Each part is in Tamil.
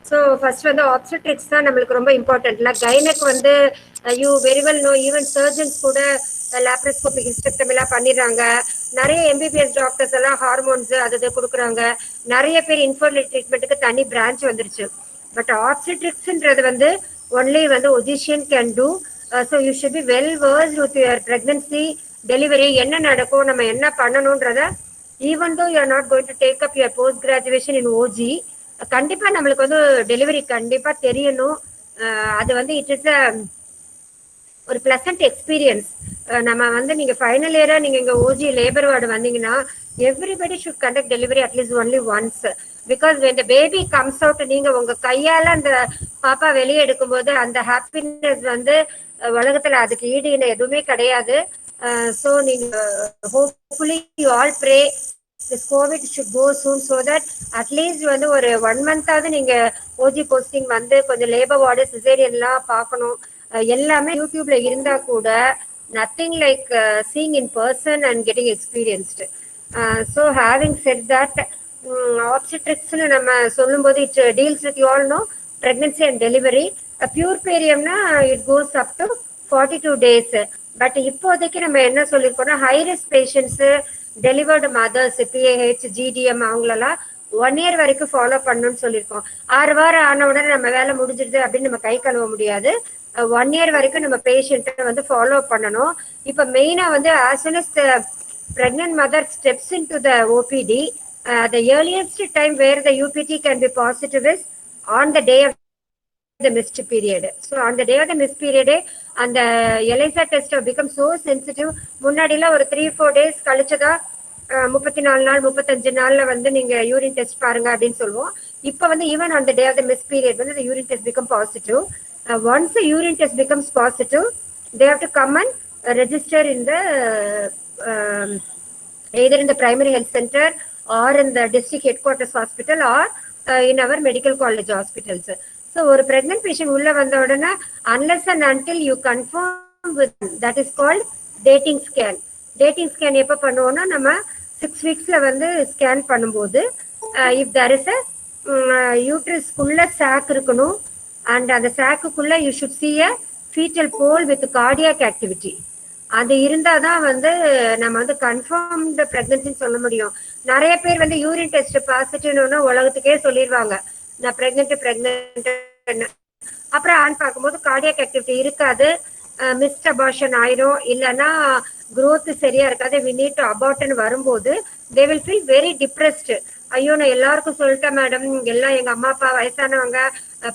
ஸோ ஃபர்ஸ்ட் வந்து ஆப்ஸ்டெட்ரிக்ஸ் தான் நம்மளுக்கு ரொம்ப இம்பார்ட்டன்ட்ல. கைனக் வந்து you very well know, even surgeons கூட லேப்ரோஸ்கோபிக் ஹிஸ்டெக்டமிலாம் பண்ணிடுறாங்க. நிறைய எம்பிபிஎஸ் டாக்டர்ஸ் எல்லாம் ஹார்மோன்ஸ் அது கொடுக்குறாங்க. நிறைய பேர் இன்ஃபர்டிலிட்டி ட்ரீட்மெண்ட்டுக்கு தனி பிரான்ச் வந்துருச்சு. பட் ஆப்ஸ்டெட்ரிக்ஸ்ன்றது வந்து ஒன்லி வந்து ஒஜிஷியன் can do. So you should be well versed with your pregnancy delivery, என்ன நடக்கும், நம்ம என்ன பண்ணணுன்றத. Even though you are not going to take up your post graduation in OG, கண்டிப்பா நம்மளுக்கு வந்து டெலிவரி கண்டிப்பா தெரியணும். அது வந்து இட் இஸ் ஒரு பிளசன்ட் எக்ஸ்பீரியன்ஸ். நம்ம வந்து நீங்க ஃபைனல் இயரா நீங்க இங்க ஓஜி லேபர் வார்டு வந்தீங்கன்னா everybody should conduct delivery at least only once. Because when the baby comes out, நீங்க உங்க கையால அந்த பாப்பா வெளியே எடுக்கும்போது அந்த ஹாப்பினஸ் வந்து உலகத்துல அதுக்கு ஈடு இணை எதுவுமே கிடையாது. ஸோ நீங்க hopefully you all pray this COVID should go soon so that at least வந்து ஒரு 1 month நீங்க ஓஜி போஸ்டிங் வந்து கொஞ்சம் லேபர் வார்டு சிசேரியன்லாம் பார்க்கணும். எல்லாமே யூடியூப்ல இருந்தா கூட nothing like seeing in person and getting experienced. So having said that, ஆப்ஸ்டெட்ரிக்ஸ்னு நம்ம சொல்லும்போது it deals with you all know pregnancy and delivery. பியூர் பேரியம்னா it goes up to 42 days. But இப்போதைக்கு நம்ம என்ன சொல்லியிருக்கோம்னா high risk patients, delivered mothers, PIH, GDM அவங்களெல்லாம் 1 year வரைக்கும் ஃபாலோ பண்ணணும்னு சொல்லியிருக்கோம். 6 வாரம் ஆன உடனே நம்ம வேலை முடிஞ்சிருது அப்படின்னு நம்ம கை கழுவ முடியாது. 1 year வரைக்கும் நம்ம பேஷண்ட்டை வந்து ஃபாலோ பண்ணணும். இப்போ மெயினாக வந்து as soon as the pregnant mother steps into the OPD, the earliest time where the UPT can be positive is on the day of the missed period. So on the day of the missed period, and the ELISA test have become so sensitive. முன்னாடிலாம் ஒரு 3-4 days கழிச்சுதான் 34 நாள் 35 நாள்ல வந்து நீங்க யூரின் டெஸ்ட் பாருங்க அப்படின்னு சொல்லுவோம். இப்போ வந்து even on the day of the miss period வந்து the urine test become positive. Once the urine test becomes positive, they have to come and register in the either in the primary health center or in the district headquarters hospital or in our medical college hospitals. So ஒரு pregnant patient உள்ள வந்த உடனே unless and until you confirm with, that is called dating scan. dating scan எப்போ பண்ணுவோம்னா நம்ம 6 weeksல வந்து ஸ்கேன் பண்ணும்போது if there is a யூட்ரஸ்க்குள்ள சாக் இருக்கணும் அண்ட் அந்த சாக்குக்குள்ள you should see a fetal pole with cardiac activity. அது இருந்தால் தான் வந்து நம்ம வந்து கன்ஃபார்ம்டு ப்ரெக்னன்சின்னு சொல்ல முடியும். நிறைய பேர் வந்து யூரின் டெஸ்ட் பாசிட்டிவ்னு உலகத்துக்கே சொல்லிடுவாங்க, நான் ப்ரெக்னென்ட். அப்புறம் ஆன் பார்க்கும்போது கார்டியாக் ஆக்டிவிட்டி இருக்காது, மிஸ்ட் அபார்ஷன் ஆயிரும், இல்லைன்னா growth சரியா இருக்காது, we need to abort வரும்போது they will feel very depressed. ஐயோ நான் எல்லாருக்கும் சொல்லிட்டேன் மேடம், எல்லாம் எங்க அம்மா அப்பா வயசானவங்க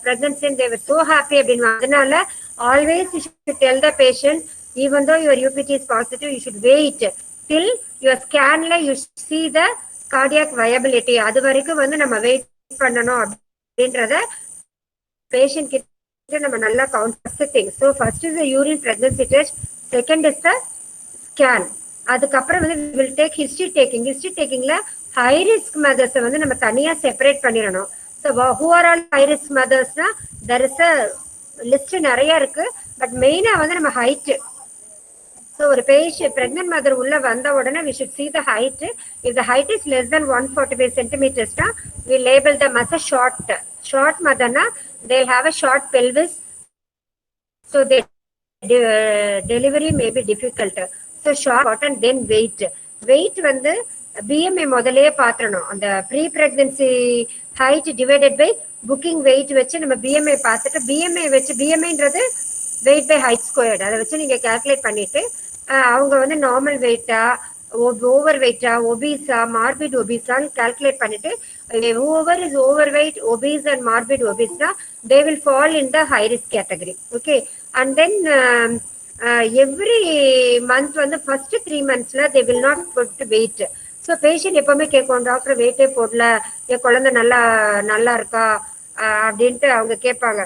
pregnancy they were so happy அப்படின்னு. அதனால always you should tell the patient, even though your UPT is positive, you should wait till your scanல you see the cardiac viability. அது வரைக்கும் வந்து நம்ம வெயிட் பண்ணணும் அப்படின்றத பேஷண்ட் கிட்ட நம்ம நல்லா counselling. So first is urine pregnancy test, second is the scan. அதுக்கப்புறம் வந்து will take history taking. History டேக்கிங்ல ஹை ரிஸ்க் மதர்ஸை வந்து நம்ம தனியா செப்பரேட் பண்ணிடணும். So who are all high risk மதர்ஸ்னா தெர் இஸ் அ லிஸ்ட் நிறைய இருக்கு, பட் மெயினா வந்து நம்ம ஹைட். ஸோ ஒரு பேஷண்ட் பிரெக்னன்ட் மதர் உள்ள வந்த உடனே we should see the height. If the height is less than 145 centimeters, we label them as a short mother na they'll have a short pelvis, so the delivery may be difficult. So short and then weight வந்து BMI முதல்லயே பாத்துறணும். அந்த pre pregnancy height divided by booking weight வச்சு நம்ம BMI பார்த்துட்டு, BMI வச்சு, BMIன்றது வெயிட் பை ஹைட் ஸ்கொயர்டு, அதை வச்சு நீங்க கால்குலேட் பண்ணிட்டு அவங்க வந்து நார்மல் வெயிட்டா, ஓவர் வெயிட்டா, ஒபீஸா, மார்பிட் ஒபீஸான்னு கால்குலேட் பண்ணிட்டு whoever is overweight, obese and morbid obese na they will fall in the high risk category. Okay, and then every month வந்து first 3 monthsல they will not put weight. So patient எப்பவுமே கேட்கும், டாக்டர் வெயிட்டே போடல, என் குழந்தை நல்லா இருக்கா அப்படின்ட்டு அவங்க கேட்பாங்க.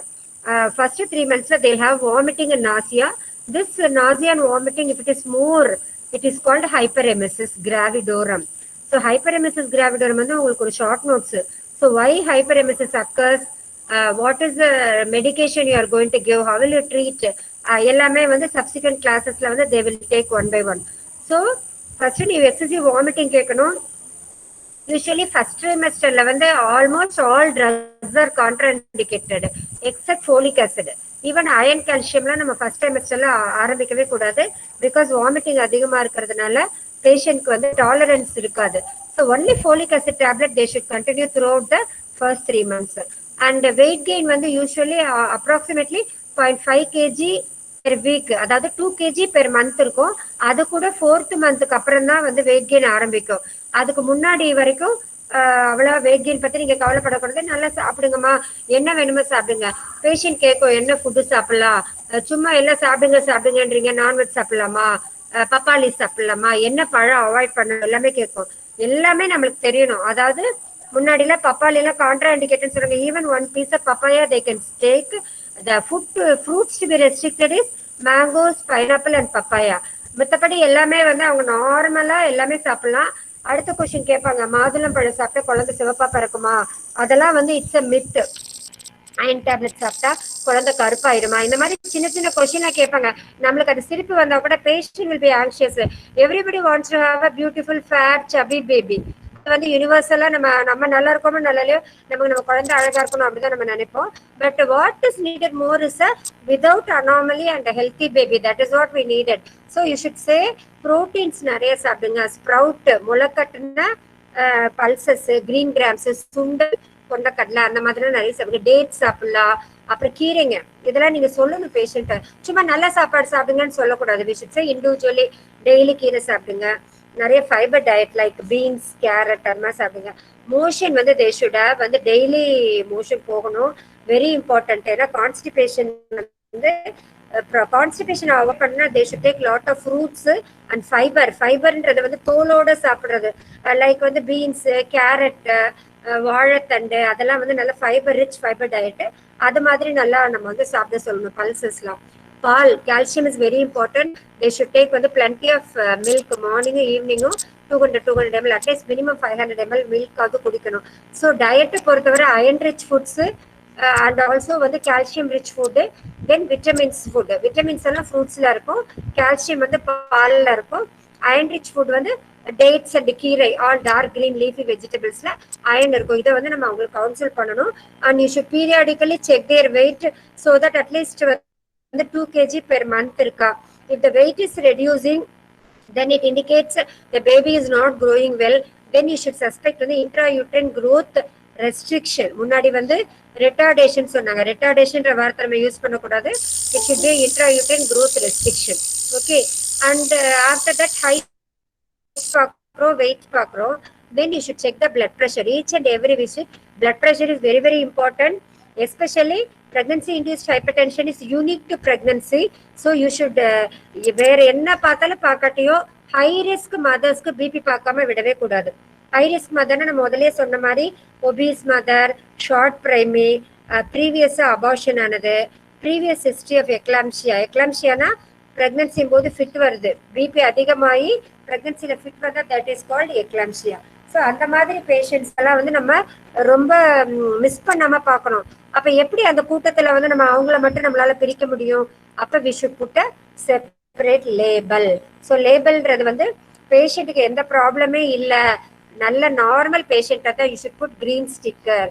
First 3 monthsல they have vomiting and nausea. This nausea and vomiting, if it is more, it is called hyperemesis gravidorum. So hyperemesis gravidorum வந்து உங்களுக்கு ஒரு short notes. So why hyperemesis occurs, what is the medication you are going to give, how will you treat, எல்லாமே வந்து subsequent classes வந்து they will take one by one. So first நீ excessive vomiting கேட்கணும், யூஸ்வலி ஃபர்ஸ்ட் ட்ரைமஸ்டர்ல வந்து almost all drugs are contraindicated except folic acid. Even iron கால்சியம்லாம் நம்ம ஃபர்ஸ்ட் ட்ரைமஸ்டர்ல ஆரம்பிக்கவே கூடாது. பிகாஸ் வாமிட்டிங் அதிகமா இருக்கிறதுனால பேஷண்ட்க்கு வந்து டாலரன்ஸ் இருக்காது. So only folic acid tablet they should continue throughout the first 3 months. And weight gain வந்து usually approximately 0.5 kg per week, அதாவது 2 kg பெர் மந்த் இருக்கும். அது கூட 4th மந்த்துக்கு அப்புறம் தான் வந்து வெயிட் கெயின் ஆரம்பிக்கும். அதுக்கு முன்னாடி வரைக்கும் அவ்வளோ வெயிட் கெயின் பத்தி நீங்க கவலைப்படக்கூடாது. நல்லா சாப்பிடுங்கம்மா, என்ன வேணுமோ சாப்பிடுங்க. பேஷண்ட் கேட்கும் என்ன ஃபுட்டு சாப்பிடலாம், சும்மா எல்லாம் சாப்பிடுங்க சாப்பிடுங்கன்றீங்க, நான்வெஜ் சாப்பிடலாமா, பப்பாளி சாப்பிடலாமா, என்ன பழம் அவாய்ட் பண்ணணும், எல்லாமே கேட்கும். எல்லாமே நம்மளுக்கு தெரியணும். அதாவது முன்னாடில பப்பாளி எல்லாம் கான்ட்ரா இண்டிகேட்டட் சொல்றாங்க. Even one piece of papaya they can take. The food fruits to be restricted is mangoes, pineapple and papaya. மற்றபடி எல்லாமே வந்து அவங்க நார்மலா எல்லாமே சாப்பிடலாம். அடுத்த கொஸ்டின் கேட்பாங்க, மாதுளம் பழம் சாப்பிட்டா குழந்தை சிவப்பா பிறக்குமா? அதெல்லாம் வந்து it's a myth. Iron tablet சாப்பிட்டா குழந்தை கருப்பாயிருமா? இந்த மாதிரி சின்ன சின்ன கொஸ்டினா கேட்பாங்க. நம்மளுக்கு அது சிரிப்பு வந்தா கூட patient will be anxious. Everybody wants to have a beautiful fair chubby baby. வந்து யூனிவர்சலா நம்ம நல்லா இருக்கோமோ நல்லாலையோ நம்ம குழந்தை அழகா இருக்கணும் அப்படிதான் நம்ம நினைப்போம். But what is needed more is a without anomaly and healthy baby. That is what we needed. So you should say proteins நிறைய சாப்பிடுங்க. ஸ்ப்ரவுட், முளைக்கட்டுன பல்சஸ், கிரீன் கிராம்ஸ், சுண்டல், கொண்டக்கடலை, அந்த மாதிரி நிறைய சாப்பிடுங்க. டேட் சாப்பிடலாம். அப்புறம் கீரைங்க, இதெல்லாம் நீங்க சொல்லணும் பேஷண்ட்டை. சும்மா நல்ல சாப்பாடு சாப்பிடுங்கன்னு சொல்லக்கூடாது. We should say individually daily கீரை சாப்பிடுங்க. நிறைய fibre diet like beans, carrot அது மாதிரி சாப்பிடுங்க. மோஷன் வந்து தே ஷுட் ஹேவ் வந்து டெய்லி மோஷன் போகணும். Very important. ஏன்னா கான்ஸ்டிபேஷன் வந்து கான்ஸ்டிபேஷன் அவாய்ட் பண்ணா they should take lot of fruits and fibre. ஃபைபர்ன்றது வந்து தோலோட சாப்பிடுறது. லைக் வந்து பீன்ஸ், கேரட், வாழைத்தண்டு, அதெல்லாம் வந்து நல்ல ஃபைபர் ரிச் ஃபைபர் டயட். அது மாதிரி நல்லா நம்ம வந்து சாப்பிட சொல்லணும். பல்சஸ்லாம். பால், calcium is very important. They should take வந்து பிளண்டி ஆஃப் மில்க் மார்னிங்கும் ஈவினிங்கும் 200 ml, அட்லீஸ்ட் மினிமம் 500 ml மில்காவது குடிக்கணும். ஸோ டயட்டை பொறுத்தவரை iron rich foods and also வந்து calcium rich food. Then vitamins food. Vitamins எல்லாம் ஃப்ரூட்ஸ்ல இருக்கும், கால்சியம் வந்து பாலில் இருக்கும். அயன் ரிச் ஃபுட் வந்து டேட்ஸ் அண்ட் கீரை, ஆல் டார்க் கிரீன் லீஃபி வெஜிடபிள்ஸ்ல அயன் இருக்கும். இதை வந்து நம்ம அவங்களுக்கு கவுன்சில் பண்ணணும். And you should periodically check their weight so that at least வந்து 2 kg பெர் மந்த் இருக்கா. If the weight is reducing then it indicates the baby is not growing well. Then you should suspect வந்து intrauterine growth restriction. முன்னாடி வந்து retardation சொன்னாங்க. retardation வார்த்தை நம்ம யூஸ் பண்ணக்கூடாது. it should be intrauterine growth restriction. okay. and after that height பார்க்கிறோம், weight பார்க்கிறோம். then you should check the blood pressure. each and every visit blood pressure is very very important. especially pregnancy induced hypertension is unique to pregnancy. so you should வேற என்ன பார்த்தாலும் பார்க்காட்டியோ ஹை ரிஸ்க் மதர்ஸ்க்கு பிபி பார்க்காம விடவே கூடாது. ஹை ரிஸ்க் மதர்னா நம்ம முதலே சொன்ன மாதிரி ஒபீஸ் மதர், ஷார்ட் பிரைமி, ப்ரீவியஸா அபார்ஷன் ஆனது, ப்ரீவியஸ் ஹிஸ்டரி ஆஃப் எக்லாம்சியா. எக்லாம்சியானா பிரெக்னன்சி போது ஃபிட் வருது, பிபி அதிகமாகி பிரெக்னன்சில ஃபிட் வந்தா that is called eclampsia. So அந்த மாதிரி பேஷண்ட்ஸ் எல்லாம் வந்து நம்ம ரொம்ப மிஸ் பண்ணாம பார்க்கணும். அப்ப எப்படி அந்த கூட்டத்துல வந்து நம்ம அவங்கள மட்டும் நம்மளால பிரிக்க முடியும்? அப்ப we should put a separate label. So லேபிள்ன்றது வந்து பேஷண்ட்டுக்கு எந்த ப்ராப்ளமே இல்லை, நல்ல நார்மல் பேஷண்ட்டை தான் you should put green sticker.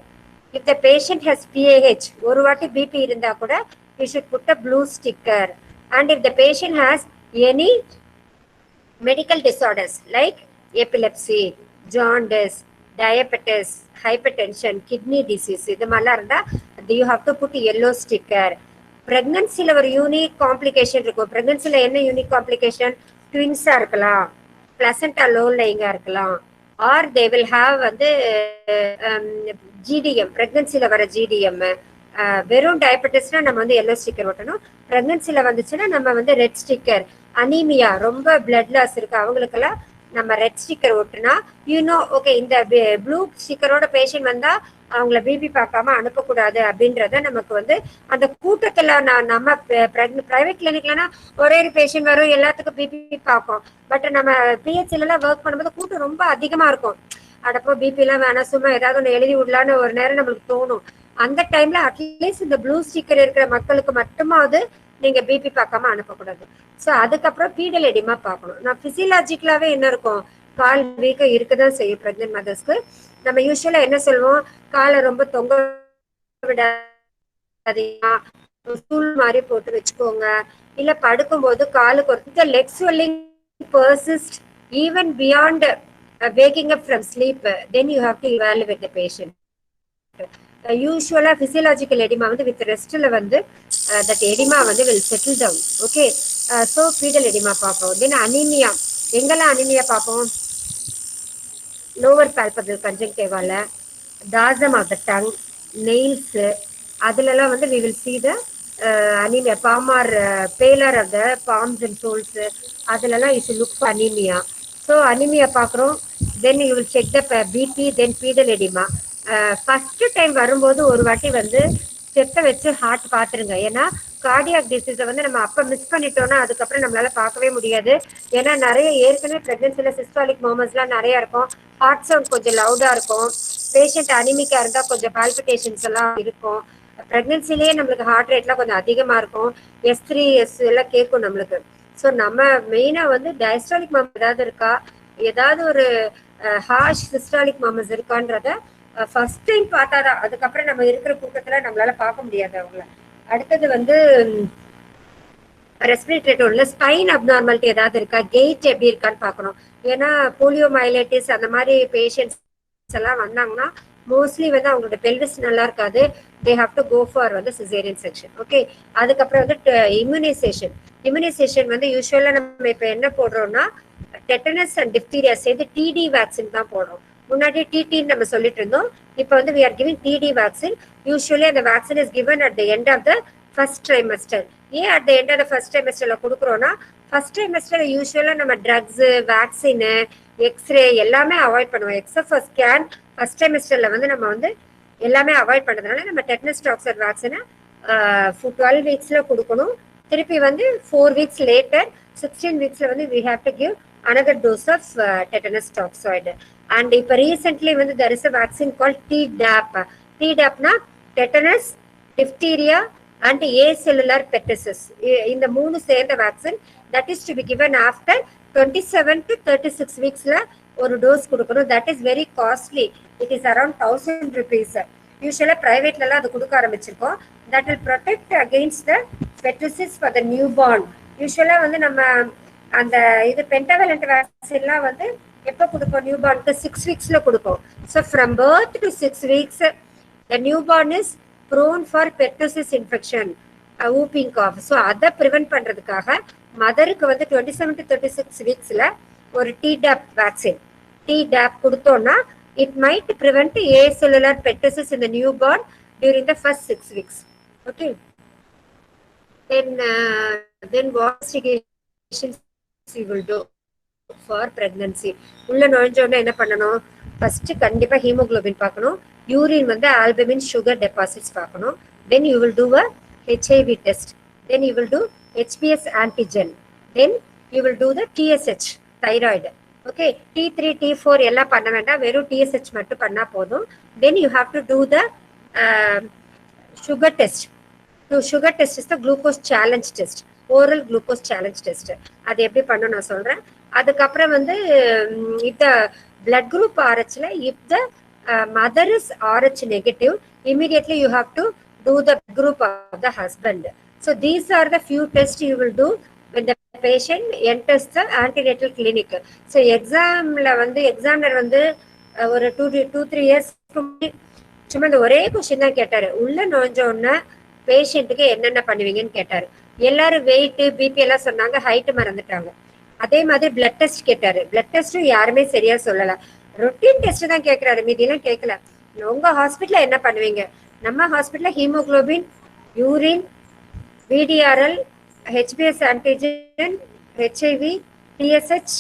If the patient has PIH, ஒரு வாட்டி பிபி இருந்தா கூட you should put a blue sticker. And if the patient has any medical disorders like epilepsy, jaundice, diabetes, hypertension, kidney disease, இது மாதிரிலாம் இருந்தால் you have to put yellow sticker. ப்ரெக்னன்சியில் ஒரு யூனிக் காம்ப்ளிகேஷன் இருக்கும். ப்ரெக்னன்சியில் என்ன யூனிக் காம்ப்ளிகேஷன்? ட்வின்ஸாக இருக்கலாம், பிளசண்டா லோ லைங்காக இருக்கலாம், ஆர் தே வில் ஹாவ் வந்து ஜிடிஎம், ப்ரெக்னன்சியில் வர ஜிடிஎம். வெறும் டயபெட்டிஸ்னா நம்ம வந்து எல்லோ ஸ்டிக்கர் ஒட்டணும். ப்ரெக்னன்சியில் வந்துச்சுன்னா நம்ம வந்து ரெட் ஸ்டிக்கர். அனீமியா, ரொம்ப பிளட் லாஸ் இருக்கு, அவங்களுக்கெல்லாம் நம்ம ரெட் ஸ்டிக்கர் ஒட்டுனா ஓகே இந்த ப்ளூ ஸ்டிக்கரோட பேஷண்ட் வந்தா அவங்கள பிபி பார்க்காம அனுப்பக்கூடாது அப்படின்றத நமக்கு வந்து அந்த கூட்டத்துல நம்ம பிரைவேட் கிளினிக்லனா ஒரே ஒரு பேஷண்ட் வரும், எல்லாத்துக்கும் பிபி பார்ப்போம். பட் நம்ம பிஹெச்ல எல்லாம் ஒர்க் பண்ணும்போது கூட்டம் ரொம்ப அதிகமா இருக்கும். அடப்போ பிபி எல்லாம் வேணாம், சும்மா ஏதாவது ஒன்று எழுதி விடலான்னு ஒரு நேரம் நம்மளுக்கு தோணும். அந்த டைம்ல அட்லீஸ்ட் இந்த ப்ளூ ஸ்டிக்கர் இருக்கிற மக்களுக்கு மட்டுமாவது நீங்க பிபி பார்க்காம அனுப்பக்கூடாது. ஸோ அதுக்கப்புறம் பீடல் எடிமா பார்க்கணும். நான் பிசியலாஜிக்கலாவே என்ன இருக்கும், கால் வீக்கம் இருக்கதான் செய்யும் பிரெக்னென்ட் மதர்ஸ்க்கு. நம்ம யூஸ்வலா என்ன சொல்லுவோம், காலை ரொம்ப தொங்க விடாதீங்க, ஸ்டூல் மாதிரி போட்டு வச்சுக்கோங்க, இல்ல படுக்கும்போது காலுக்கு ஒரு leg swelling persist even beyond waking up from sleep, then you have to evaluate the patient. யூஸ்வலா பிசியலாஜிக்கல் எடிமா வந்து வித் ரெஸ்ட்ல வந்து தட் எடிமா வந்து will settle down. Okay, so pedal oedema பார்ப்போம். தென் அனீமியா, எங்கெல்லாம் அனீமியா பார்ப்போம், லோவர் பால்பபிள் கன்ஜங்டிவால, dorsum of the tongue, nails, அதுலலாம் வந்து we will see the anaemia. Palmar pallor of the palms and soles, அதுலலாம் you should look for anaemia. So anaemia பார்க்குறோம். Then you will check the BP, then pedal oedema. First time வரும்போது ஒரு வாட்டி வந்து ஸ்டெப்பை வச்சு ஹார்ட் பார்த்துருங்க. ஏன்னா கார்டியாக் டிசீஸை வந்து நம்ம அப்போ மிஸ் பண்ணிட்டோம்னா அதுக்கப்புறம் நம்மளால பார்க்கவே முடியாது. ஏன்னா நிறைய ஏற்கனவே ப்ரெக்னன்சியில் சிஸ்டாலிக் மூமெண்ட்ஸ்லாம் நிறைய இருக்கும், ஹார்ட் சவுண்ட் கொஞ்சம் லவுடாக இருக்கும், பேஷண்ட் அனிமிக்காக இருந்தால் கொஞ்சம் பால்பிட்டேஷன்ஸ் எல்லாம் இருக்கும், ப்ரெக்னன்சிலேயே நம்மளுக்கு ஹார்ட் ரேட்லாம் கொஞ்சம் அதிகமாக இருக்கும், S3 S எல்லாம் கேட்கும் நம்மளுக்கு. ஸோ நம்ம மெயினாக வந்து டயஸ்டாலிக் மாமஸ் ஏதாவது இருக்கா, ஏதாவது ஒரு harsh systolic mama's இருக்கான்றத first time பார்த்தாதான், அதுக்கப்புறம் நம்ம இருக்கிற கூட்டத்துல நம்மளால பார்க்க முடியாது அவங்கள. அடுத்தது வந்து ரெஸ்பிரேட்டரி ஸ்பைன் அப்நார்மாலிட்டி ஏதாவது இருக்கா, கெயிட் எப்படி இருக்கான்னு பார்க்கணும். ஏன்னா போலியோ மைலைட்டிஸ் அந்த மாதிரி பேஷண்ட்ஸ் எல்லாம் வந்தாங்கன்னா மோஸ்ட்லி வந்து அவங்களோட பெல்விஸ் நல்லா இருக்காது, they have to go for வந்து சிசேரியன் செக்ஷன். ஓகே, அதுக்கப்புறம் வந்து இம்யூனைசேஷன். இம்யூனைசேஷன் வந்து யூஸ்வலா நம்ம இப்போ என்ன போடுறோம்னா டெட்டனஸ் அண்ட் டிப்தீரியா சேர்த்து டிடி வேக்சின் தான் போடுறோம். முன்னாடி டிடின்னு நம்ம சொல்லிட்டு இருந்தோம், இப்போ வந்து we are giving TD vaccine. Usually அந்த vaccine is given at the end of the first trimester. ஏன் at the end of the first ட்ரைமஸ்டர்ல கொடுக்குறோம்னா, ஃபர்ஸ்ட் ட்ரைமஸ்டர்ல யூஸ்வலா நம்ம ட்ரக்ஸ், வேக்சின், எக்ஸ்ரே எல்லாமே அவாய்ட் பண்ணுவோம். எக்ஸப்ட் ஃபார் ஸ்கேன் ஃபர்ஸ்ட் ட்ரைமஸ்டர்ல வந்து நம்ம வந்து எல்லாமே அவாய்ட் பண்ணுறதுனால நம்ம டெட்டனஸ் டாக்ஸர் வேக்சினை 12 வீக்ஸ்ல கொடுக்கணும். திருப்பி வந்து 4 வீக்ஸ் லேட்டர் 16 வீக்ஸ்ல வந்து we have to give another dose of tetanus toxoid. And இப்போ ரீசென்ட்லி வந்து there is a vaccine called Tdap. Tdapனா tetanus, diphtheria and acellular pertussis. இந்த மூணு சேர்ந்த vaccine that is to be given after 27 to 36 வீக்ஸ்ல ஒரு டோஸ் கொடுக்கணும். that is very costly. it is around 1000 rupees. யூஸ்வலா பிரைவேட்ல அது கொடுக்க ஆரம்பிச்சிருக்கோம். that will protect against the pertussis for the newborn. யூஸ்வலா வந்து நம்ம அந்த இது பென்டாவலண்ட் வேக்சின்லாம் வந்து எப்போ கொடுப்போம், நியூபார்னுக்கு 6 வீக்ஸ்ல கொடுப்போம். So from birth to 6 weeks the newborn is prone for pertussis infection, whooping cough. So அதை ப்ரிவென்ட் பண்றதுக்காக மதருக்கு வந்து 27 to 36 வீக்ஸ்ல ஒரு Tdap வேக்சின், Tdap கொடுத்தோம்னா it might prevent acellular pertussis in the newborn during the first 6 weeks. Okay, then what investigations we will do for pregnancy. உள்ள நுழைஞ்சோன்னா என்ன பண்ணணும், ஃபர்ஸ்ட் கண்டிப்பா ஹீமோகுளோபின் பார்க்கணும், யூரின் வந்து ஆல்புமின் சுகர் டெபாசிட்ஸ் பார்க்கணும், then you will do a HIV test, then you will do HBs antigen, then you will do the TSH thyroid. Okay, T3 T4 எல்லாம் பண்ண வேண்டாம், வெறும் TSH மட்டும் பண்ணா போதும். then you have to do the sugar test. So sugar test is the glucose challenge test, oral glucose challenge test. அது எப்படி பண்ணணும் நான் சொல்றேன். அதுக்கப்புறம் வந்து இந்த blood group RHல if the mother is RH negative, immediately you have to do the group of the husband. So these are the few tests you will do when the patient enters the antenatal clinic. So examல வந்து examiner வந்து ஒரு 2-3 years சும்மா இந்த ஒரே கொஸ்டின் தான் கேட்டாரு. உள்ள நுழைஞ்ச உடனே பேஷண்ட்டுக்கு என்னென்ன பண்ணுவீங்கன்னு கேட்டாரு. எல்லாரும் வெயிட், பிபி எல்லாம் சொன்னாங்க, ஹைட் மறந்துட்டாங்க. அதே மாதிரி பிளட் டெஸ்ட் கேட்டாரு. பிளட் டெஸ்ட்டும் யாருமே சரியா சொல்லல, ரொட்டீன் டெஸ்ட் தான் கேட்கறாரு, மீதியெல்லாம் கேட்கல. உங்க ஹாஸ்பிட்டல்ல என்ன பண்ணுவீங்க? நம்ம ஹாஸ்பிட்டல்ல haemoglobin, urine, VDRL, HBs antigen, HIV, TSH,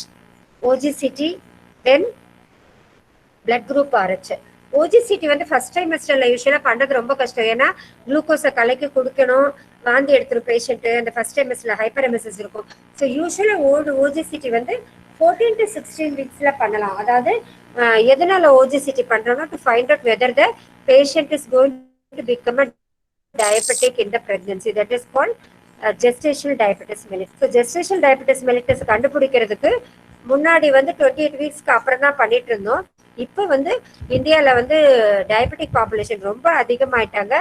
OGCT, then blood group RH. OGCT வந்து ஃபர்ஸ்ட் ட்ரைமஸ்டர்ல யூஸ்வலா பண்றது ரொம்ப கஷ்டம். ஏன்னா குளுக்கோஸை கலக்கி கொடுக்கணும், வாந்தி எடுத்துரும் பேஷண்ட், அந்த ஃபர்ஸ்ட் ட்ரைமஸ்டர்ல ஹைப்பரெமெசிஸ் இருக்கும். ஸோ யூஸ்வலா OGCT வந்து 14 to 16 வீக்ஸ்ல பண்ணலாம். அதாவது எதனால OGCT பண்றோம்னா to find out whether the patient is going to become a diabetic in the pregnancy. That is called gestational diabetes mellitus. So gestational diabetes mellitus கண்டுபிடிக்கிறதுக்கு முன்னாடி வந்து 28 வீக்ஸ்க்கு அப்புறம் தான் பண்ணிட்டு இருந்தோம். இப்போ வந்து இந்தியாவில் வந்து டயபெட்டிக் பாப்புலேஷன் ரொம்ப அதிகமாயிட்டாங்க.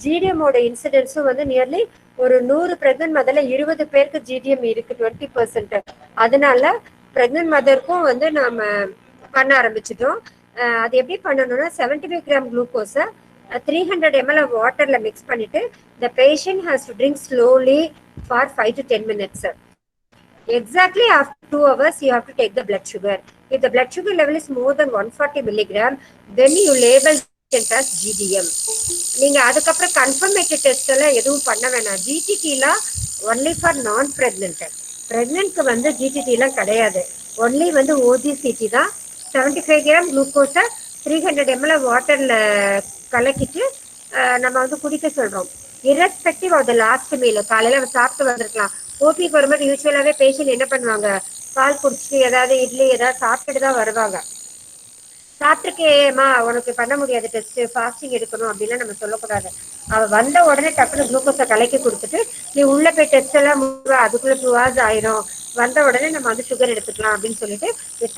ஜிடிஎம்மோட இன்சிடென்ஸும் வந்து நியர்லி ஒரு 100 பிரெக்னன்ட் மதர்ல 20 பேருக்கு ஜிடிஎம் இருக்கு, 20%. அதனால பிரெக்னன்ட் மதருக்கும் வந்து நாம பண்ண ஆரம்பிச்சிட்டோம். அது எப்படி பண்ணணும்னா 75 கிராம் குளுக்கோஸை 300 ml வாட்டர்ல மிக்ஸ் பண்ணிட்டு the patient has to drink slowly for 5 to 10 minutes. Exactly after 2 hours, you have to take the blood sugar. If the blood sugar level is more than 140 milligram, then you label it as GDM. நீங்க அதுக்கப்புறம் கன்ஃபர்மேட்டரி டெஸ்ட் எல்லாம் எதுவும் பண்ண வேணாம். ஜிடிடிலாம் ஒன்லி ஃபார் நான் பிரெக்னென்ட். பிரெக்னென்ட்க்கு வந்து ஜிடிடிலாம் கிடையாது. ஒன்லி வந்து ஓஜிசிடி தான். 75 கிராம் குளுக்கோஸை 300 ml வாட்டர்ல கலக்கிட்டு நம்ம வந்து குடிக்க சொல்றோம். Irrespective of the last meal. காலையில சாப்பிட்டு வந்திருக்கலாம். ஓபிக்கு வரும்போது யூஸ்வலாவே பேஷண்ட் என்ன பண்ணுவாங்க, பால் குடிச்சிட்டு ஏதாவது இட்லி ஏதாவது சாப்பிட்டுட்டு தான் வருவாங்க. சாப்பிட்டுருக்கேம்மா உனக்கு பண்ண முடியாது டெஸ்ட், ஃபாஸ்டிங் எடுக்கணும் அப்படின்லாம் நம்ம சொல்லக்கூடாது. அவ வந்த உடனே டக்குனு குளுக்கோஸை கலக்கி கொடுத்துட்டு நீ உள்ள போய் டெஸ்ட் எல்லாம் அதுக்குள்ள 2 hours ஆயிரும், வந்த உடனே நம்ம வந்து சுகர் எடுத்துக்கலாம் அப்படின்னு சொல்லிட்டு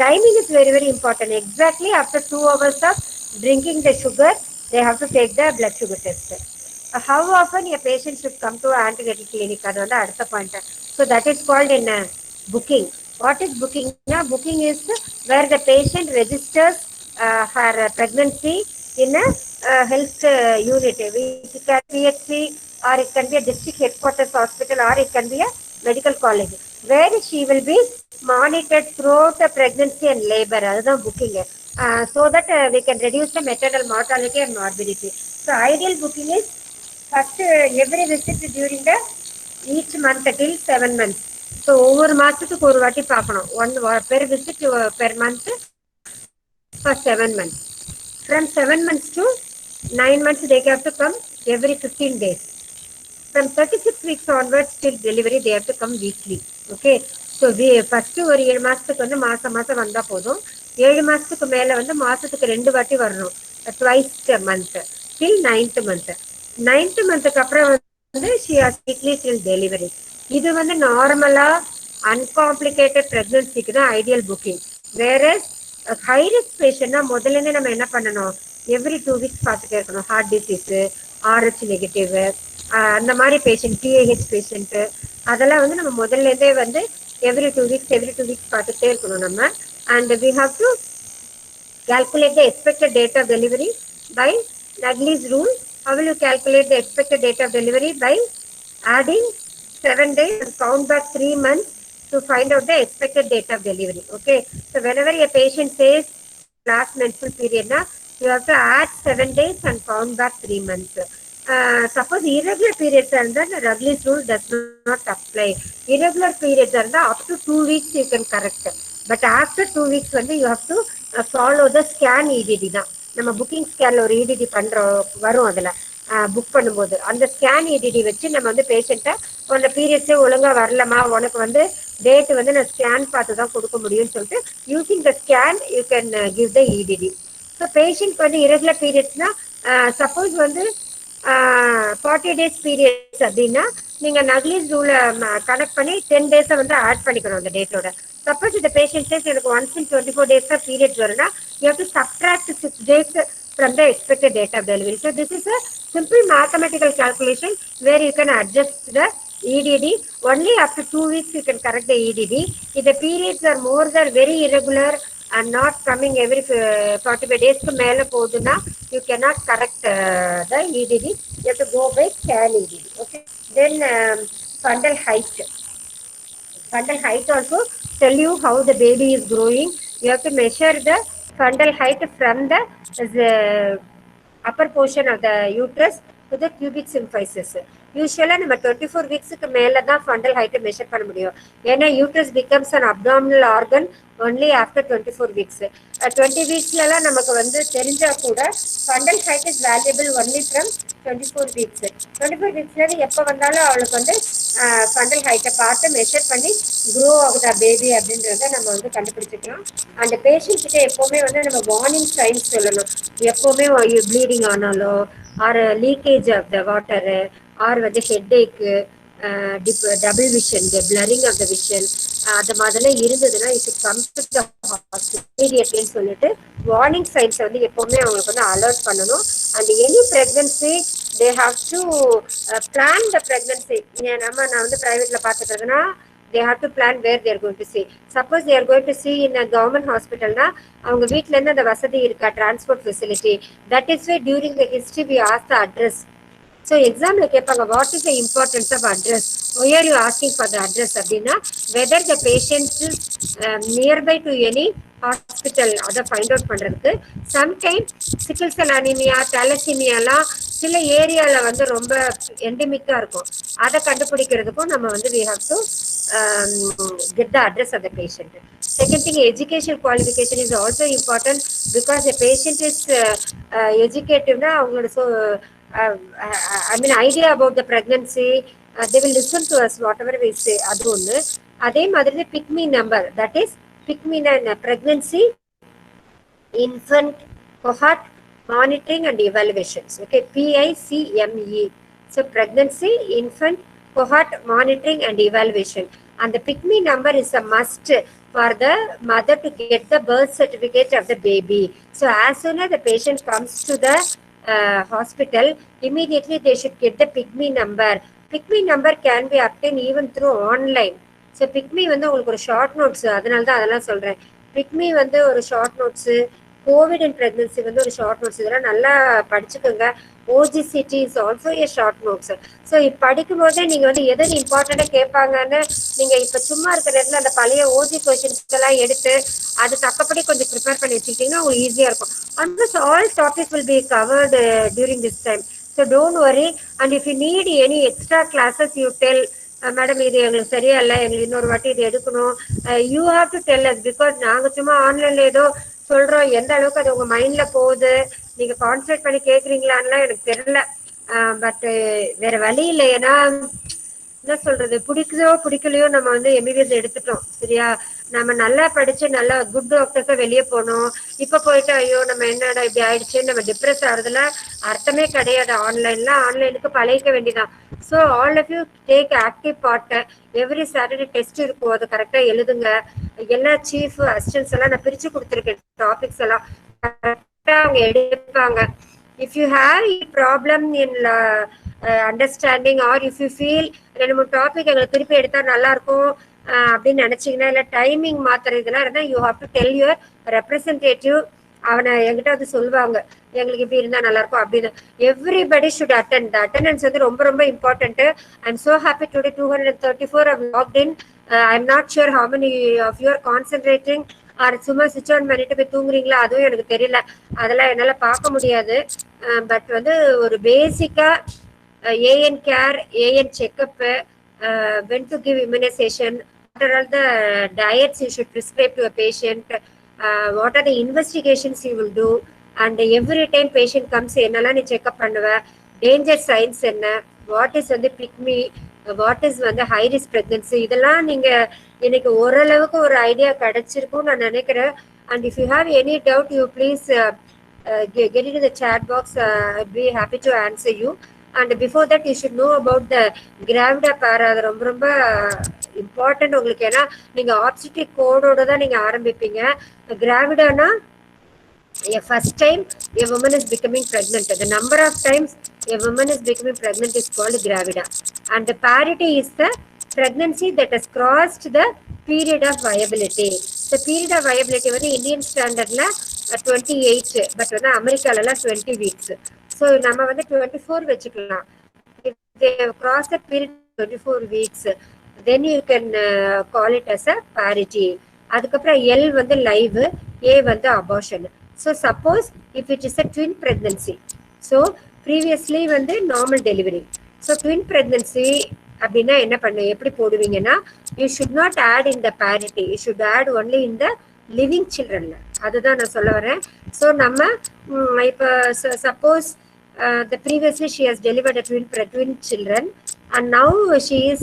timing is very very important. Exactly after 2 hours of drinking the sugar they have to take the blood sugar test. How often a patient should come to antenatal clinic? அது வந்து அடுத்த point. So that is called in booking. What is booking? Booking is where the patient registers her pregnancy in a health unit, which can be PHC or it can be a district headquarters hospital or it can be a medical college, where she will be monitored throughout the pregnancy and labor. அதுதான் booking. So that we can reduce the maternal mortality and morbidity. So ideal booking is first every visit during the each month till 7 months. So ஒவ்வொரு மாசத்துக்கு ஒரு வாட்டி பார்க்கணும். One per visit per month for 7 months. From 7 months to 9 months they have to come every 15 days. From 36 weeks onwards till delivery they have to come weekly. Okay. So we first ஒரு 7 மாசத்துக்கு வந்து மாசம் வந்தா போதும். 7 மாசத்துக்கு மேல வந்து மாசத்துக்கு 2 வாட்டி வரணும், twice a month till 9th month. 9th monthக்கு அப்புறம் வந்து she has weekly till delivery. இது வந்து நார்மலா அன்காம்ப்ளிகேட்டட் பிரெக்னன்சிக்கு தான் ஐடியல் புக்கிங். வேற ஹை ரிஸ்க் பேஷண்ட்னா முதல்ல இருந்தே நம்ம என்ன பண்ணணும், எவ்ரி 2 weeks பார்த்துட்டே இருக்கணும். ஹார்ட் டிசீஸ், RH நெகட்டிவ், அந்த மாதிரி பேஷண்ட், PAH பேஷண்ட், அதெல்லாம் வந்து நம்ம முதல்ல இருந்தே வந்து எவ்ரி 2 weeks பார்த்துட்டே இருக்கணும் நம்ம. And we have to calculate the expected date of delivery by Nagli's rule. How will you calculate the expected date of delivery? By adding 7 days and count back 3 months to find out the expected date of delivery. Okay. So whenever a patient says last menstrual period, you have to add 7 days and count back 3 months. Suppose irregular periods are then Nagli's rule does not apply. Irregular periods are up to 2 weeks you can correct. But after 2 weeks வந்து you have to follow the scan EDD தான். நம்ம புக்கிங் ஸ்கேன்ல ஒரு EDD பண்றோம் வரும், அதுல புக் பண்ணும்போது அந்த ஸ்கேன் EDD வச்சு நம்ம வந்து பேஷண்ட்டை உன்னோட பீரியட்ஸே ஒழுங்கா வரலமா, உனக்கு வந்து டேட் வந்து நான் ஸ்கேன் பார்த்து தான் கொடுக்க முடியும்னு சொல்லிட்டு using the scan you can give the EDD. So patient வந்து இரகுலர் பீரியட்ஸ்னா சப்போஸ் வந்து 40 days பீரியட்ஸ் அப்படின்னா நீங்க நக்லிஸ் ரூலை கனெக்ட் பண்ணி 10 days வந்து ஆட் பண்ணிக்கணும் அந்த டேட்டோட. Suppose the patient says எனக்கு once in 24 days of periods வரும்னா you have to subtract 6 days from the expected date of delivery. So this is a simple mathematical calculation where you can adjust the EDD. Only after 2 weeks you can correct the EDD. If the periods are more than very irregular and not coming every 45 days க்கு மேல போகுதுன்னா you cannot correct the EDD. You have to go by scan EDD. Okay. Then fundal height. Fundal height also tell you how the baby is growing. You have to measure the fundal height from the upper portion of the uterus to the pubic symphysis. யூஸ்வலாக நம்ம 24 வீக்ஸுக்கு மேலே தான் ஃபண்டல் ஹைட்டை மெஷர் பண்ண முடியும். ஏன்னா uterus becomes an abdominal organ only after 24 weeks. 20 வீக்ஸ்லாம் நமக்கு வந்து தெரிஞ்சால் கூட fundal height is valuable only from 24 weeks. 24 வீக்ஸ்லேருந்து எப்போ வந்தாலும் அவளுக்கு வந்து ஃபண்டல் ஹைட்டை பார்த்து மெஷர் பண்ணி க்ரோ ஆகுதா பேபி அப்படின்றத நம்ம வந்து கண்டுபிடிச்சிக்கலாம். அந்த பேஷண்ட் கிட்ட எப்போவுமே வந்து நம்ம வார்னிங் சைன்ஸ் சொல்லணும். எப்போவுமே ப்ளீடிங் ஆனாலோ or leakage of the water or வந்து headache double vision, blurring of the vision, அந்த மாதிரிலாம் இருந்ததுன்னா இது கம்ஸ் டு த ஹாஸ்பிட்டல் இமீடியட்லின்னு சொல்லிட்டு வார்னிங் சைன்ஸை வந்து எப்போவுமே அவங்களுக்கு வந்து அலர்ட் பண்ணணும். And any pregnancy they have to plan the pregnancy. நான் வந்து ப்ரைவேட்டில் பார்த்துக்கிறதுனா they have to plan where they are going to see. Suppose they are going to see in a government hospital na avanga veetla irundha the vasadi irukka transport facility, that is why during the history we ask the address. So exam la kepanga what is the importance of address, why are you asking for the address அப்படின்னா whether the patient is nearby to any hospital அதை ஃபைண்ட் அவுட் பண்றதுக்கு. சம்டைம்ஸ் சிக்கிள் செல் அனிமியா, தலசிமியாலாம் சில ஏரியால வந்து ரொம்ப எண்டமிக்கா இருக்கும். அதை கண்டுபிடிக்கிறதுக்கும் நம்ம வந்து we have to get the address of the patient. Second thing, educational qualification is also important because the patient is educative na avங்களோட so I mean idea about the pregnancy, they will listen to us whatever we say. அது ஒன்று. அதே மாதிரி pick me number, that is pick me pregnancy infant cohort monitoring and evaluations. Okay, PICME. So pregnancy infant cohort monitoring and evaluation, and the pick me number is a must for the mother to get the birth certificate of the baby. So as soon as the patient comes to the hospital, immediately they should get the pick me number. Pick me number can be obtained even through online. So pick me வந்து உங்களுக்கு ஒரு ஷார்ட் நோட்ஸ், அதனால தான் அதெல்லாம் சொல்றேன். பிக் மீ வந்து ஒரு short notes, Covid and pregnancy வந்து ஒரு ஷார்ட் நோட்ஸ், இதெல்லாம் நல்லா படிச்சுக்கோங்க. OGCT is also a short notes. So படிக்கும் போதே நீங்க வந்து எது இம்பார்ட்டண்டா கேட்பாங்கன்னு நீங்க இப்ப சும்மா இருக்கிற இடத்துல அந்த பழைய ஓஜி கொஸ்டின்ஸ் எல்லாம் எடுத்து அது தக்கப்படி கொஞ்சம் ப்ரிப்பேர் பண்ணி வச்சுக்கிட்டீங்கன்னா உங்களுக்கு ஈஸியா இருக்கும். Almost all topics will be covered during this time. So don't worry. And if you need any extra classes you tell madam இது எங்களுக்கு சரியா இல்லை, எங்களுக்கு இன்னொரு வாட்டி இது எடுக்கணும், you have to tell us. Because நாங்க சும்மா ஆன்லைன்ல ஏதோ சொல்றோம், எந்த அளவுக்கு அது உங்க மைண்ட்ல போகுது, நீங்க கான்சன்ட்ரேட் பண்ணி கேக்குறீங்களான்னு எனக்கு தெரியல. பட் வேற வழி இல்லை. ஏன்னா என்ன சொல்றது, பிடிக்குதோ பிடிக்கலையோ நம்ம வந்து எம்பிபிஎஸ் எடுத்துட்டோம் சரியா. நம்ம நல்லா படிச்சு நல்லா குட் டாக்டர்ஸா வெளியே போனோம். இப்ப போயிட்டு ஐயோ நம்ம என்னடா இப்படி ஆயிடுச்சு நம்ம டிப்ரெஸ் ஆகுறதுல அர்த்தமே கிடையாது. ஆன்லைனுக்கு பழகிக்க வேண்டியதான். So all of you take active part. Every Saturday test இருக்கும், அதை கரெக்டா எழுதுங்க. எல்லா சீஃப் அசிஸ்டன்ஸ் எல்லாம் நான் பிரிச்சு கொடுத்துருக்கேன், டாபிக்ஸ் எல்லாம் கரெக்டா அவங்க எடுப்பாங்க. If you have problem in understanding R if you feel 2-3 topic எங்களுக்கு திருப்பி எடுத்தா நல்லா இருக்கும் அப்படின்னு நினைச்சீங்கன்னா, இல்லை டைமிங் மாத்திர இதெல்லாம் இருந்தால் you have to tell your representative. அவனை என்கிட்ட வந்து சொல்லுவாங்க எங்களுக்கு இப்படி இருந்தா நல்லா இருக்கும் அப்படின்னு. Everybody should attend. The attendance வந்து ரொம்ப ரொம்ப important. I am so happy today 234 have logged in. I am not sure how many of you are concentrating or சும்மா சுவிட்ச் ஆன் பண்ணிட்டு போய் தூங்குறீங்களா, அதுவும் எனக்கு தெரியல, அதெல்லாம் என்னால பார்க்க முடியாது. பட் வந்து ஒரு பேசிக்கா AN care, AN checkup, when to give immunization, what are all the diets you should prescribe to a patient, what are the investigations you will do, and every time patient comes என்னெல்லாம் நீ செக்அப் பண்ணுவ, டேஞ்சர் சைன்ஸ் என்ன, வாட் இஸ் வந்து பிக்மி, வாட் இஸ் வந்து ஹை ரிஸ்க் பிரெக்னன்சி, இதெல்லாம் நீங்க எனக்கு ஓரளவுக்கு ஒரு ஐடியா கிடைச்சிருக்கும் நான் நினைக்கிறேன். And if you have any doubt you please get into the chat box. I'd be happy to answer you. And before that you should know about the gravida para. அது ரொம்ப ரொம்ப இம்பார்ட்டன்ட் உங்களுக்கு. ஏன்னா நீங்க ஆப்ஸ்டிக் கோடோட தான் நீங்க ஆரம்பிப்பீங்க. கிராவிடானா first time a woman is becoming pregnant, the number of times a woman is becoming pregnant is called gravida. And the parity is the pregnancy that has crossed the period of viability. The period of viability வந்து இந்தியன் ஸ்டாண்டர்ட்ல 28, பட் வந்து அமெரிக்கால 20 weeks. ஸோ நம்ம வந்து 24 வச்சுக்கலாம். If they have crossed the period 24 weeks, then you can call it as a parity. அதுக்கப்புறம் L வந்து லைவ், A வந்து abortion. So suppose if it is a twin pregnancy, so previously வந்து normal delivery, so twin pregnancy அப்படின்னா என்ன பண்ண எப்படி போடுவீங்கன்னா, you should not add in the parity, you should add only in the living childrenல. அதுதான் நான் சொல்ல வரேன். ஸோ நம்ம இப்போ suppose the previously she has delivered a twin children and now she is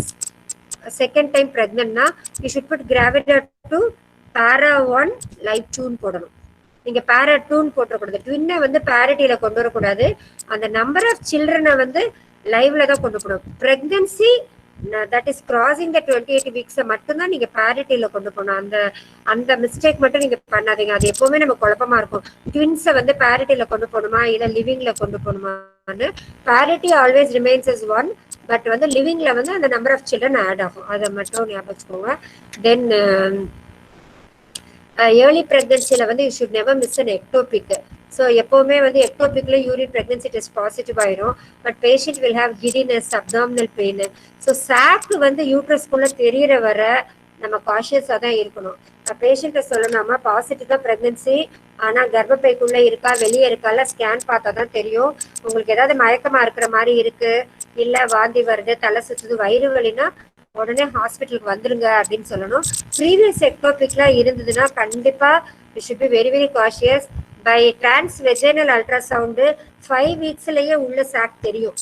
second time pregnant na, you should put gravida to para 1 live tune போடணும். நீங்க பேரா 2 போட்டக்கூடாது. ட்வின்னை வந்து பேரிட்டியில கொண்டு வரக்கூடாது. அந்த நம்பர் ஆஃப் சில்ட்ரனை வந்து லைவ்ல தான் கொண்டு போகணும். பிரெக்னன்சி தட் இஸ் கிராசிங் த 28 வீக்ஸை மட்டும்தான் நீங்க பேரிட்டில கொண்டு போகணும். அந்த அந்த மிஸ்டேக் மட்டும் நீங்க பண்ணாதீங்க. அது எப்பவுமே நம்ம குழப்பமா இருக்கும். ட்வின்ஸை வந்து பேரிட்டில கொண்டு போகணுமா இல்ல லிவிங்ல கொண்டு போகணுமான்னு. Parity always remains is one, but வந்து லிவிங்ல வந்து அந்த நம்பர் ஆஃப் சில்ட்ரன் ஆட் ஆகும். அதை மட்டும் ஞாபகம் வச்சுக்கோங்க. தென் ஏர்லி பிரெக்னன்சில வந்து you should never miss an ectopic. So எப்பவுமே வந்து எக்டோபிக்ல யூரின் பிரெக்னன்சி டெஸ்ட் பாசிட்டிவ் ஆயிரும். But patient will have giddiness, abdominal pain. So சாக்கு வந்து யூட்ரஸ்குள்ள தெரியற வர நம்ம காஷியஸா தான் இருக்கணும். பேஷண்ட்டை சொல்லணுமா பாசிட்டிவ் தான் பிரெக்னன்சி, ஆனா கர்ப்பப்பைக்குள்ள இருக்கா வெளியே இருக்கால ஸ்கேன் பார்த்தா தான் தெரியும். உங்களுக்கு ஏதாவது மயக்கமா இருக்கிற மாதிரி இருக்கு, இல்ல வாந்தி வருது, தலை சுத்துது, வயிறு வலினா உடனே ஹாஸ்பிட்டலுக்கு வந்துருங்க அப்படின்னு சொல்லணும். ப்ரீவியஸ் எக்டோபிக்லாம் இருந்ததுன்னா கண்டிப்பா we should be very very cautious. By transvaginal ultrasound 5 வீக்ஸ்லயே உள்ள சாக் தெரியும்.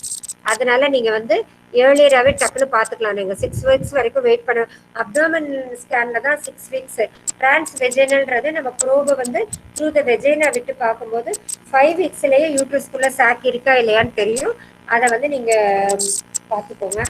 அதனால நீங்க வந்து ஏர்லியராகவே டக்குன்னு பார்த்துக்கலாம். நீங்கள் 6 வீக்ஸ் வரைக்கும் வெயிட் பண்ண. அப்டாமன் ஸ்கேனில் தான் 6 வீக்ஸ். டிரான்ஸ் வெஜைனல்ன்றது நம்ம ப்ரோபை வந்து த்ரூ த வெஜைனா விட்டு பார்க்கும்போது 5 வீக்ஸ்லேயே யூட்ரஸ்குள்ளே சாக் இருக்கா இல்லையான்னு தெரியும். அதை வந்து நீங்கள் பார்த்துக்கோங்க.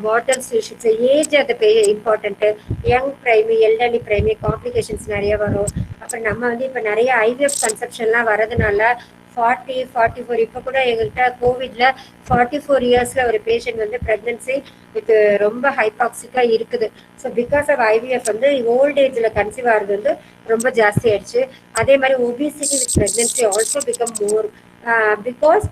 What else you should say, age அது இம்பார்ட்டன்ட்டு. யங் பிரைமி, எல்டர்லி பிரைமி காம்ப்ளிகேஷன்ஸ் நிறைய வரும். அப்புறம் நம்ம வந்து இப்போ நிறைய ஐவிஎஃப் கன்செப்ஷன்லாம் வரதுனால 40, 44 இப்போ கூட எங்கள்கிட்ட கோவிட்ல 44 இயர்ஸ்ல ஒரு பேஷண்ட் வந்து பிரெக்னன்சி வித் ரொம்ப ஹைபாக்சிக்காக இருக்குது. ஸோ பிகாஸ் ஆஃப் ஐவிஎஃப் வந்து ஓல்ட் ஏஜ்ல கன்சீவ் ஆகிறது வந்து ரொம்ப ஜாஸ்தி ஆயிடுச்சு. அதே மாதிரி obesity with pregnancy also become more because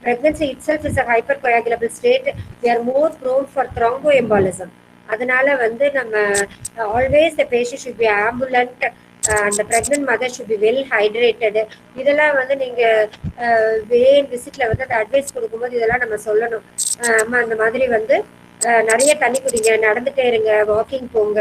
pregnancy itself is a hypercoagulable state. We are more prone for thromboembolism. அதனால வந்து நம்ம always the patient should be ambulant and the pregnant mother should be well hydrated. இதெல்லாம் வந்து நீங்க வேன் விசிட்ல வந்து அந்த அட்வைஸ் கொடுக்கும்போது இதெல்லாம் நம்ம சொல்லணும். அந்த மாதிரி வந்து நிறைய தண்ணி குடிங்க, நடந்துட்டே இருங்க, வாக்கிங் போங்க,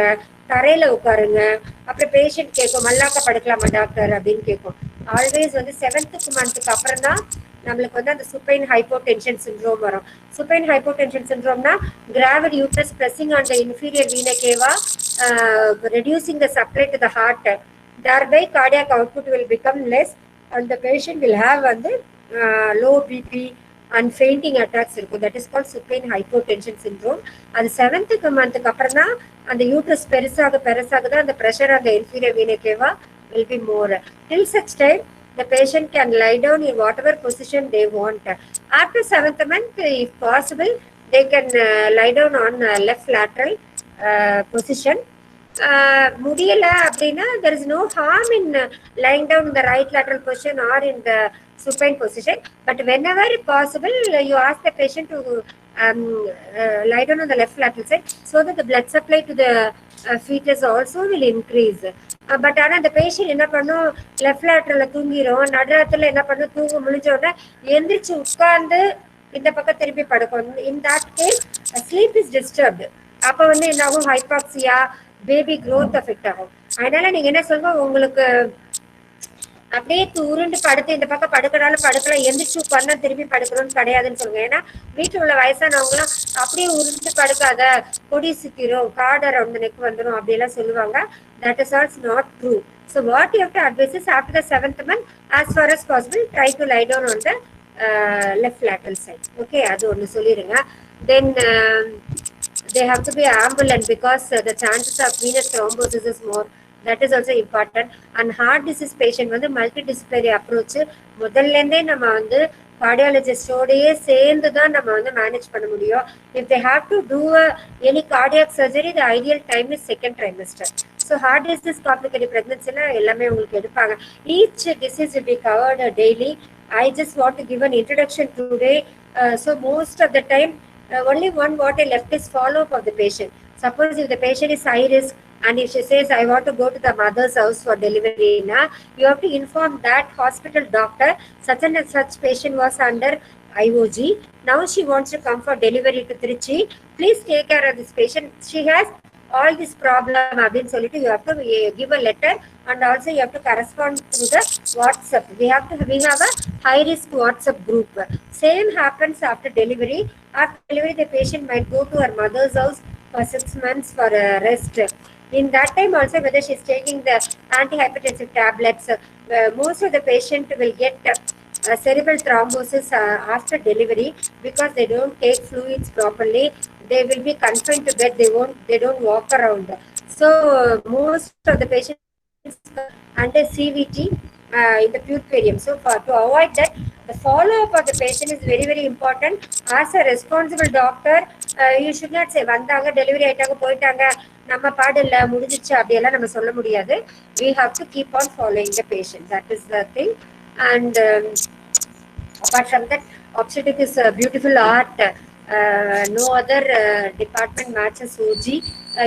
தரையில உட்காருங்க. அப்புறம் பேஷண்ட் கேட்கும் மல்லாக்க படுக்கலாமா டாக்டர் அப்படின்னு கேட்கும். ஆல்வேஸ் வந்து 7th மந்த்துக்கு அப்புறம் தான் நம்மளுக்கு வந்து அந்த சுப்பைன் ஹைப்போடென்ஷன் சிண்ட்ரோம் வரும். சுப்பைன் ஹைப்போடென்ஷன் சிண்ட்ரோம்னா gravid uterus pressing on the inferior vena cava, reducing the supply to the heart. Thereby cardiac output will become less and the patient will have வந்து low BP and fainting attacks இருக்கும். That is called supine hypotension syndrome. அது 7th மந்த்துக்கு அப்புறம் தான் அந்த யூட்ரஸ் பெருசாக தான் அந்த ப்ரெஷர் அந்த inferior vena cava will be more. Till such time the patient can lie down in whatever position they want. After 7th month, if possible, they can lie down on left lateral position. முடியல அப்படின்னா there is no harm in lying down in the right lateral position or in the supine position. But whenever possible, you ask the patient to lie down on the left lateral side so that the blood supply to the fetus also will increase. But ஆனால் அந்த பேஷண்ட் என்ன பண்ணும், லெஃப்ட் லேட்டரில் தூங்கிடும். நடுராத்தில் என்ன பண்ணும், தூங்க முடிஞ்ச உடனே எந்திரிச்சு உட்கார்ந்து இந்த பக்கம் திருப்பி படுக்கும். In that case sleep is disturbed. அப்போ வந்து என்ன ஆகும், ஹைபாக்சியா, பேபி க்ரோத் அஃபெக்ட் ஆகும். அதனால நீங்க என்ன சொல்லுங்க, உங்களுக்கு அப்படியே உருண்டு படுத்து இந்த பக்கம் படுக்கிறாலும் படுக்கலாம், எந்திரிச்சு உட்கார்ந்தா திருப்பி படுக்கணும்னு கிடையாதுன்னு சொல்லுங்க. ஏன்னா வீட்டில் உள்ள வயசானவங்களாம் அப்படியே உருண்டு படுக்காத, கொடி சுத்திரும், கார்டு அரவுண்ட் நெக் வந்துடும் அப்படியெல்லாம் சொல்லுவாங்க. That is also not true. So what you have to advise is after the 7th month, as far as possible, try to lie down on the left lateral side. Okay, அது ஒன்று சொல்லிடுங்க. Then they have to be ambulant because the chances of venous thrombosis is more. That is also important. And heart disease patient வந்து multidisciplinary approach முதல்லேருந்தே நம்ம வந்து கார்டியாலஜிஸ்டோடையே சேர்ந்து தான் நம்ம வந்து மேனேஜ் பண்ண முடியும். If they have to do any cardiac surgery, the ideal time is 2nd trimester. So heart disease complicated pregnancy எல்லாமே உங்களுக்கு எடுப்பாங்க. Each disease will be covered daily. I just want to give an introduction today. So most of the time only what I left is follow up of the patient. Suppose if the patient is high risk and if she says I want to go to the mother's house for delivery, you have to inform that hospital doctor such and such patient was under IOG. Now she wants to come for delivery to Trichy. Please take care of this patient. She has all this problem அப்படின்னு சொல்லிட்டு you have to give a letter and also you have to correspond through the WhatsApp. We have a high risk WhatsApp group. Same happens after delivery. After delivery the patient might go to her mother's house for 6 months for rest. In that time also whether she is taking the antihypertensive tablets, most of the patient will get cerebral thrombosis after delivery because they don't take fluids properly. they will be confined to bed. They don't walk around. So most of the patients under CVT in the purparium. So to avoid that, the follow-up of the patient is very, very important. As a responsible doctor, you should not say வந்தாங்க டெலிவரி ஆயிட்டாங்க போயிட்டாங்க நம்ம பாடு இல்லை முடிஞ்சிச்சு அப்படியெல்லாம் நம்ம சொல்ல முடியாது. We have to keep on following the patient. That is the thing. And apart from that, obstetric is a beautiful art. No other department matches OG.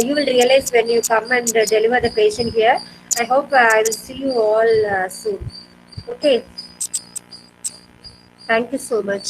You will realize when you come and deliver the patient here. I hope I will see you all soon. Okay. Thank you so much.